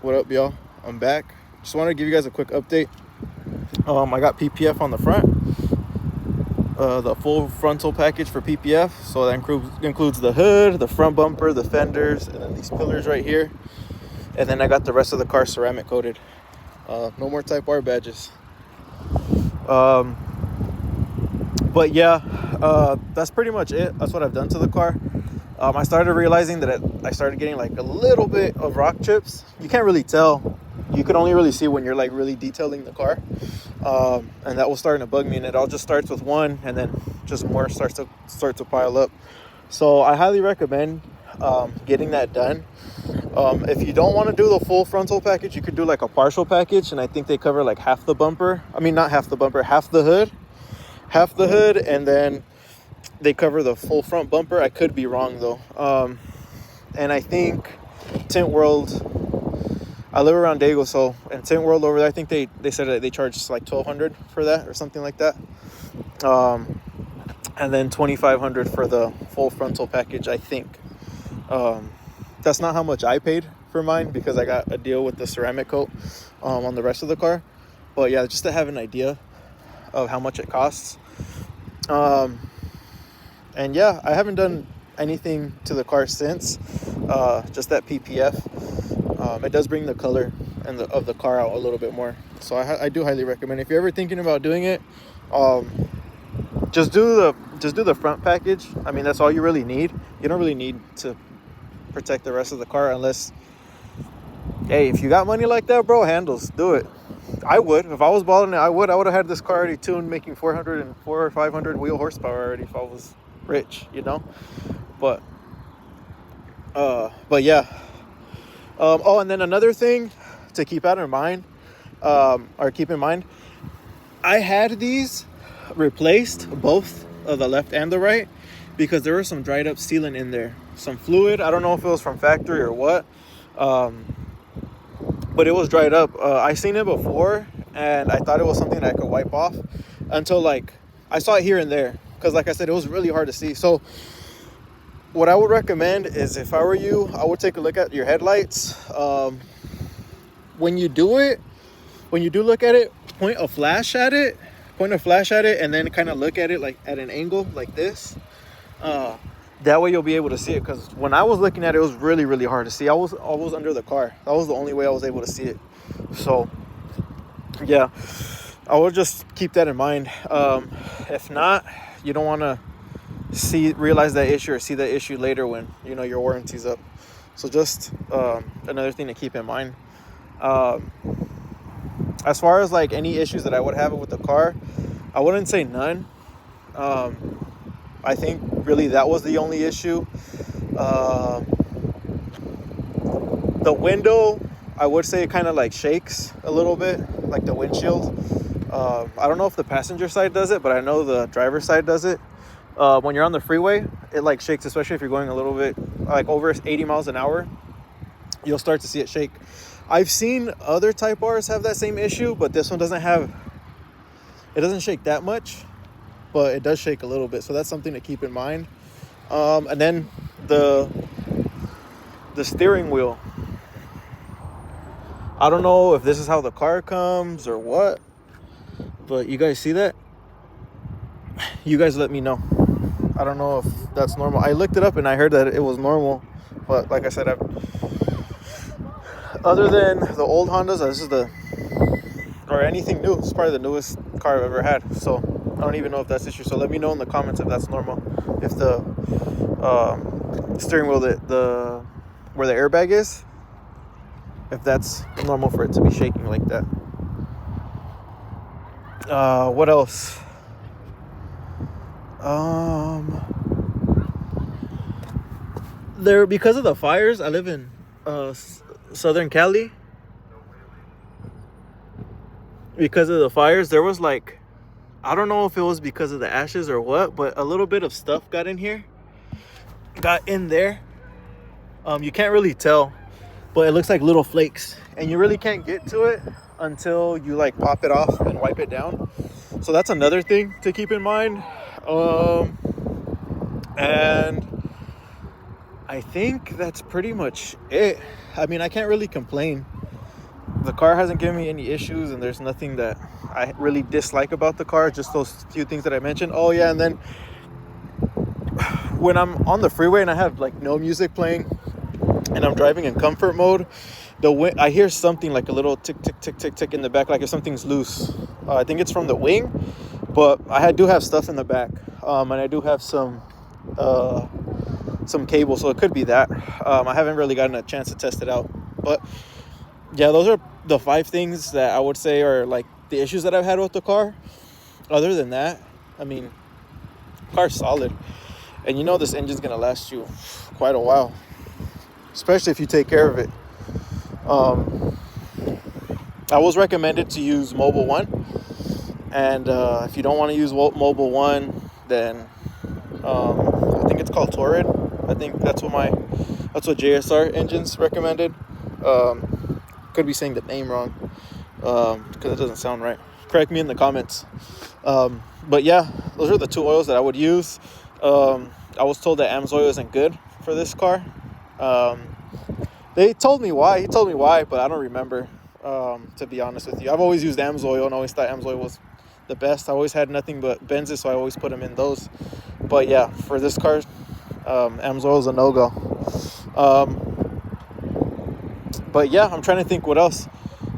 What up, y'all? I'm back. Just want to give you guys a quick update. I got PPF on the front, the full frontal package for PPF. So that includes the hood, the front bumper, the fenders, and then these pillars right here. And then I got the rest of the car ceramic coated. No more Type R badges. But yeah, that's pretty much it. That's what I've done to the car. I started realizing that I started getting like a little bit of rock chips. You can't really tell. You can only really see when you're like really detailing the car. And that was starting to bug me, and it all just starts with one, and then just more starts to pile up. So I highly recommend getting that done. If you don't want to do the full frontal package, you could do like a partial package, and I think they cover like half the bumper. I mean, not half the bumper, half the hood, and then they cover the full front bumper. I could be wrong though. And I think Tint World, I live around Dago, so in Tint World over there, I think they said that they charge like $1,200 for that or something like that. And then $2,500 for the full frontal package, I think. That's not how much I paid for mine because I got a deal with the ceramic coat on the rest of the car. But yeah, just to have an idea of how much it costs. And yeah, I haven't done anything to the car since, just that PPF. It does bring the color of the car out a little bit more. So I do highly recommend. If you're ever thinking about doing it, just do the front package. I mean, that's all you really need. You don't really need to protect the rest of the car unless, hey, if you got money like that, bro, handles, do it. I would. If I was balling it, I would have had this car already tuned, making 404 or 500 wheel horsepower already if I was rich, you know. But yeah. Oh, and then another thing to keep in mind, I had these replaced, both the left and the right, because there was some dried up sealant in there, some fluid. I don't know if it was from factory or what, but it was dried up. I seen it before, and I thought it was something that I could wipe off until like I saw it here and there, because like I said, it was really hard to see. So what I would recommend is, if I were you, I would take a look at your headlights. When you do look at it, point a flash at it, and then kind of look at it like at an angle like this. That way you'll be able to see it, because when I was looking at it, it was really, really hard to see. I was under the car. That was the only way I was able to see it. So yeah, I would just keep that in mind. If not, you don't want to realize that issue or see that issue later when your warranty's up. So just another thing to keep in mind. As far as like any issues that I would have with the car, I wouldn't say none. I think really that was the only issue. The window, I would say, kind of like shakes a little bit, like the windshield. I don't know if the passenger side does it, but I know the driver's side does it. When you're on the freeway, it like shakes, especially if you're going a little bit like over 80 miles an hour. You'll start to see it shake. I've seen other Type Rs have that same issue, but this one doesn't shake that much, but it does shake a little bit. So that's something to keep in mind. And then the steering wheel. I don't know if this is how the car comes or what, but you guys see that? You guys let me know. I don't know if that's normal. I looked it up and I heard that it was normal, but like I said, other than the old Hondas, or anything new, it's probably the newest car I've ever had. So I don't even know if that's the issue. So let me know in the comments if that's normal. If the steering wheel, where the airbag is, if that's normal for it to be shaking like that. What else? Because of the fires, I live in Southern Cali. Because of the fires, there was like, I don't know if it was because of the ashes or what, but a little bit of stuff got in there. You can't really tell, but it looks like little flakes, and you really can't get to it until you like pop it off and wipe it down. So that's another thing to keep in mind. And I think that's pretty much it. I mean, I can't really complain. the car hasn't given me any issues, and there's nothing that I really dislike about the car. Just those few things that I mentioned. Oh yeah, and then when I'm on the freeway and I have like no music playing and I'm driving in comfort mode, I hear something like a little tick tick tick tick tick in the back, like if something's loose. I think it's from the wing, but I do have stuff in the back, and I do have some cable, so it could be that. I haven't really gotten a chance to test it out, but yeah, those are the 5 things that I would say are like the issues that I've had with the car. Other than that, I mean, car's solid, and you know this engine's gonna last you quite a while, especially if you take care of it. I was recommended to use Mobile One, and if you don't want to use Mobile One, then I think it's called Torrid. I think that's what JSR engines recommended. Could be saying the name wrong, because it doesn't sound right. Correct me in the comments. But yeah, those are the 2 oils that I would use. I was told that AMSOIL isn't good for this car. He told me why, but I don't remember, to be honest with you. I've always used AMSOIL and always thought AMSOIL was the best. I always had nothing but Benzes, so I always put them in those. But yeah, for this car, AMSOIL is a no-go. But yeah, I'm trying to think what else.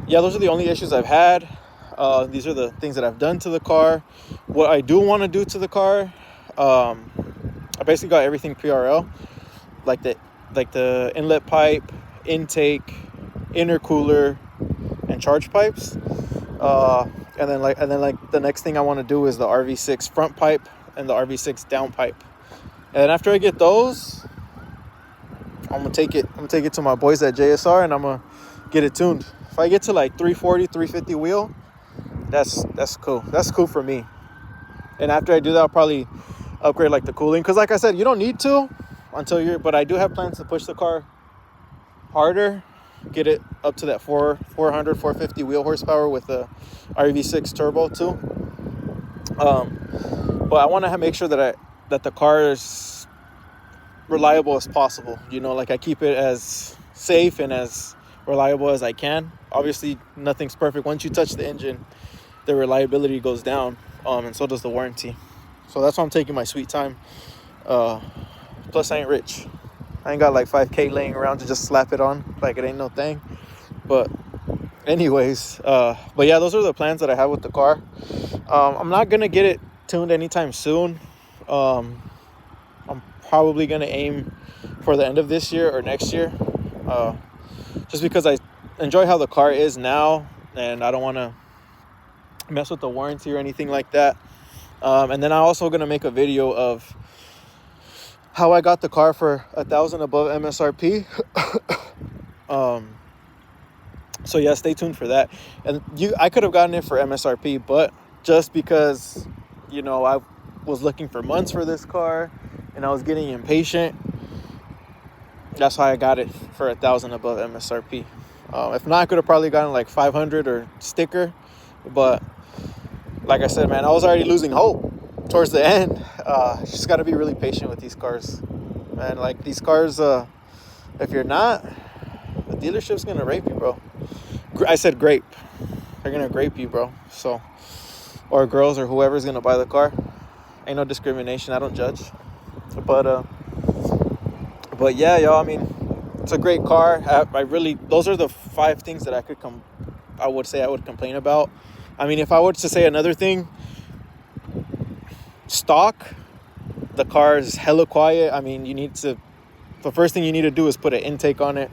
Yeah, those are the only issues I've had. These are the things that I've done to the car. What I do want to do to the car, I basically got everything PRL, like the inlet pipe, intake, intercooler, and charge pipes. And then the next thing I want to do is the RV6 front pipe and the RV6 down pipe. And after I get those, I'm gonna take it to my boys at JSR, and I'm gonna get it tuned. If I get to like 340, 350 wheel, that's cool. That's cool for me. And after I do that, I'll probably upgrade like the cooling, because like I said, you don't need to but I do have plans to push the car harder, get it up to that 400, 450 wheel horsepower with the RV6 turbo too. But I want to make sure that the car is reliable as possible. You know, like I keep it as safe and as reliable as I can. Obviously, nothing's perfect. Once you touch the engine, the reliability goes down, and so does the warranty. So that's why I'm taking my sweet time. Plus, I ain't rich. I ain't got like 5K laying around to just slap it on like it ain't no thing. But anyways, but yeah, those are the plans that I have with the car. I'm not gonna get it tuned anytime soon. I'm probably gonna aim for the end of this year or next year, just because I enjoy how the car is now, and I don't want to mess with the warranty or anything like that. And then I'm also gonna make a video of how I got the car for $1,000 above MSRP. So yeah, stay tuned for that. And I could have gotten it for MSRP, but just because, you know, I was looking for months for this car and I was getting impatient, that's why I got it for $1,000 above MSRP. If not, I could have probably gotten like 500 or sticker. But like I said, man, I was already losing hope towards the end. Just got to be really patient with these cars, man. Like these cars, if you're not, the dealership's gonna rape you, bro. I said grape. They're gonna grape you, bro. So, or girls or whoever's gonna buy the car. Ain't no discrimination. I don't judge. But yeah, y'all. I mean, it's a great car. Those are the 5 things that I would say I would complain about. I mean, if I were to say another thing, stock, the car is hella quiet. I mean, the first thing you need to do is put an intake on it.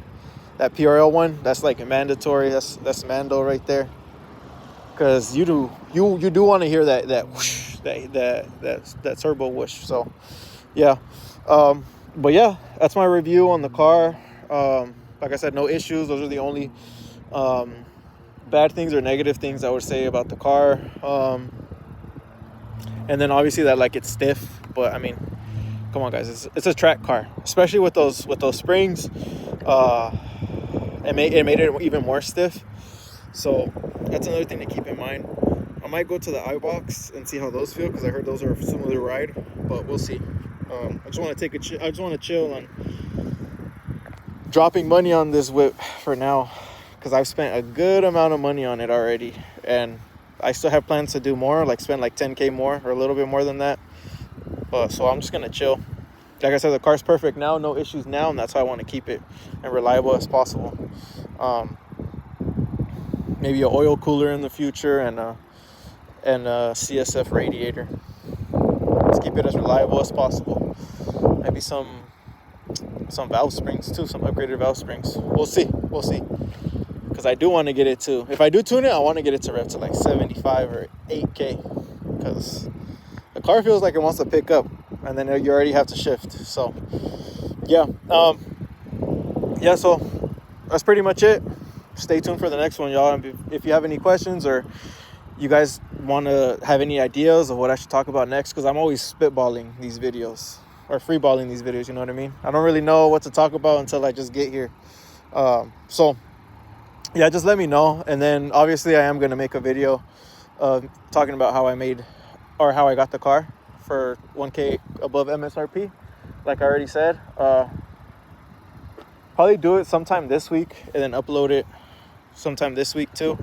That PRL one, that's like mandatory. That's Mando right there. Because you do want to hear that whoosh, that turbo whoosh. So yeah. But yeah, that's my review on the car. Like I said, no issues. Those are the only bad things or negative things I would say about the car. And then obviously that like it's stiff, but I mean, come on guys, it's a track car, especially with those springs. It made it even more stiff. So that's another thing to keep in mind. I might go to the iBox and see how those feel, because I heard those are a similar ride, but we'll see. I just want to chill on dropping money on this whip for now, because I've spent a good amount of money on it already, and I still have plans to do more, like spend like 10K more or a little bit more than that. But so I'm just gonna chill. Like I said, the car's perfect now, no issues now, and that's why I want to keep it as reliable as possible. Maybe an oil cooler in the future, and a CSF radiator. Let's keep it as reliable as possible. Maybe some valve springs too, some upgraded valve springs. We'll see. Because I do want to get it to, if I do tune it, I want to get it to rev to like 75 or 8K. Because the car feels like it wants to pick up, and then you already have to shift. So yeah, so that's pretty much it. Stay tuned for the next one, y'all. If you have any questions, or you guys want to have any ideas of what I should talk about next, because I'm always spitballing these videos, or freeballing these videos, you know what I mean? I don't really know what to talk about until I just get here. So yeah, just let me know. And then obviously I am going to make a video talking about how I made, or how I got the car for 1K above MSRP, like I already said. Probably do it sometime this week, and then upload it sometime this week too.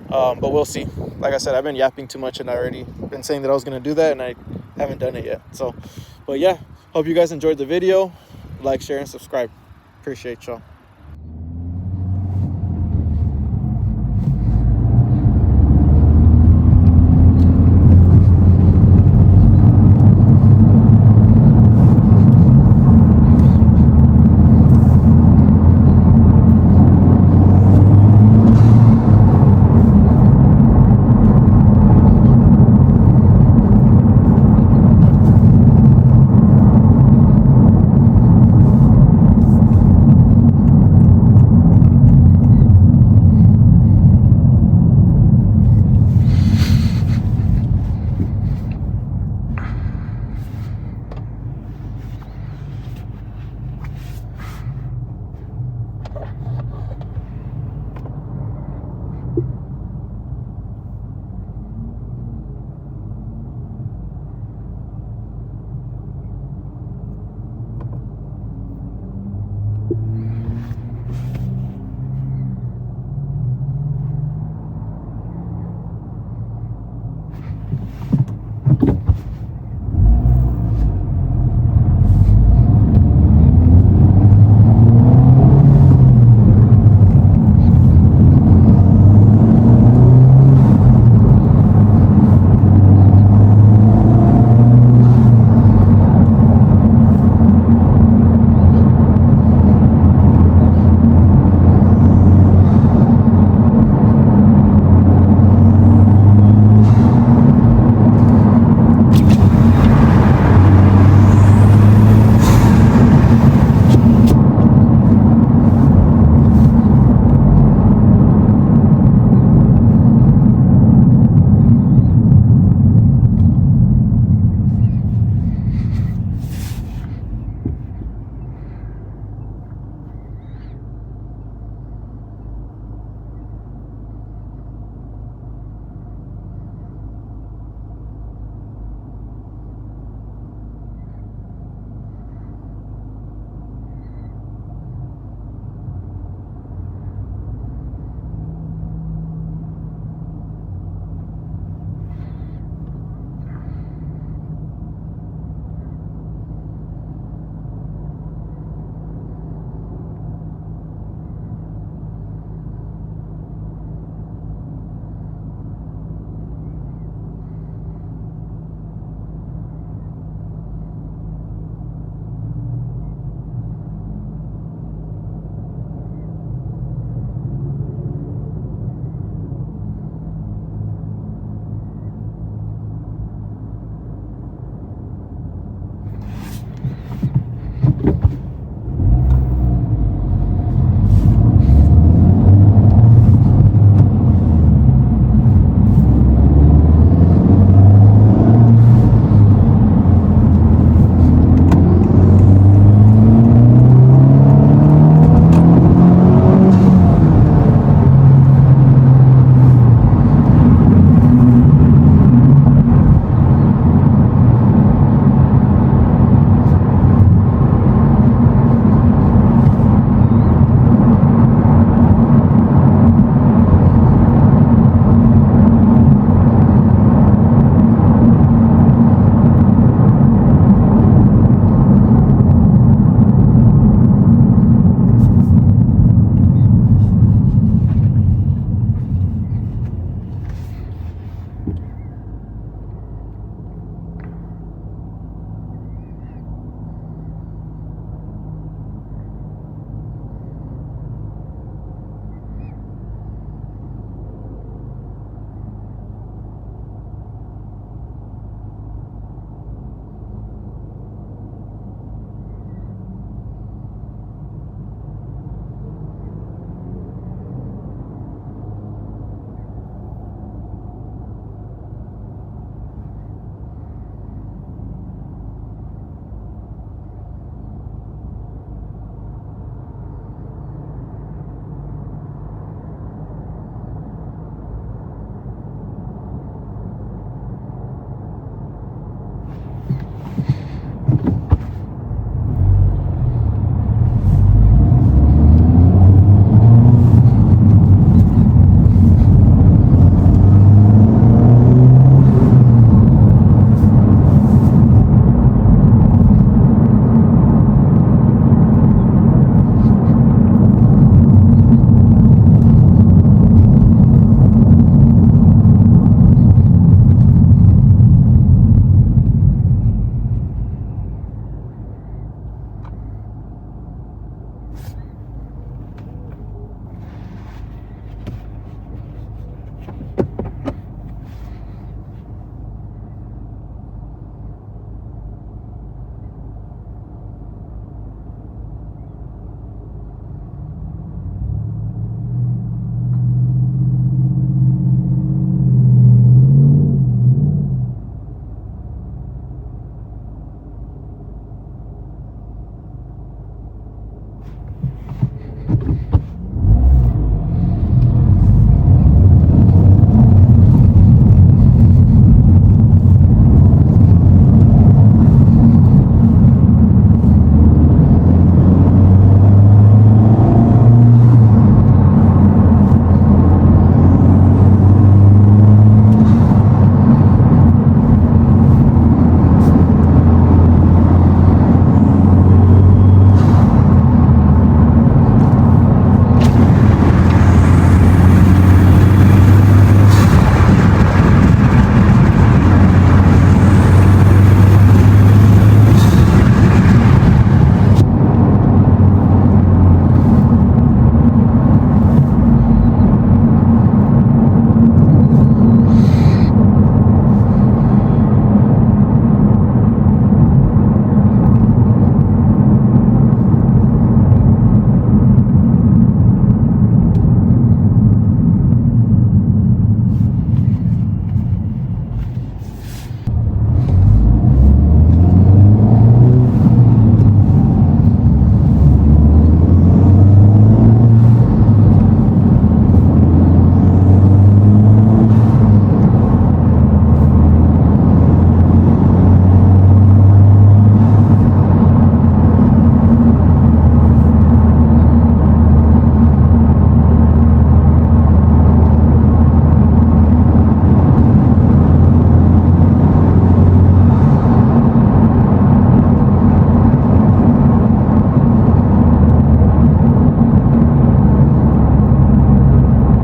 But we'll see. Like I said, I've been yapping too much, and I already been saying that I was going to do that, and I haven't done it yet. So, but yeah, hope you guys enjoyed the video. Like, share, and subscribe. Appreciate y'all.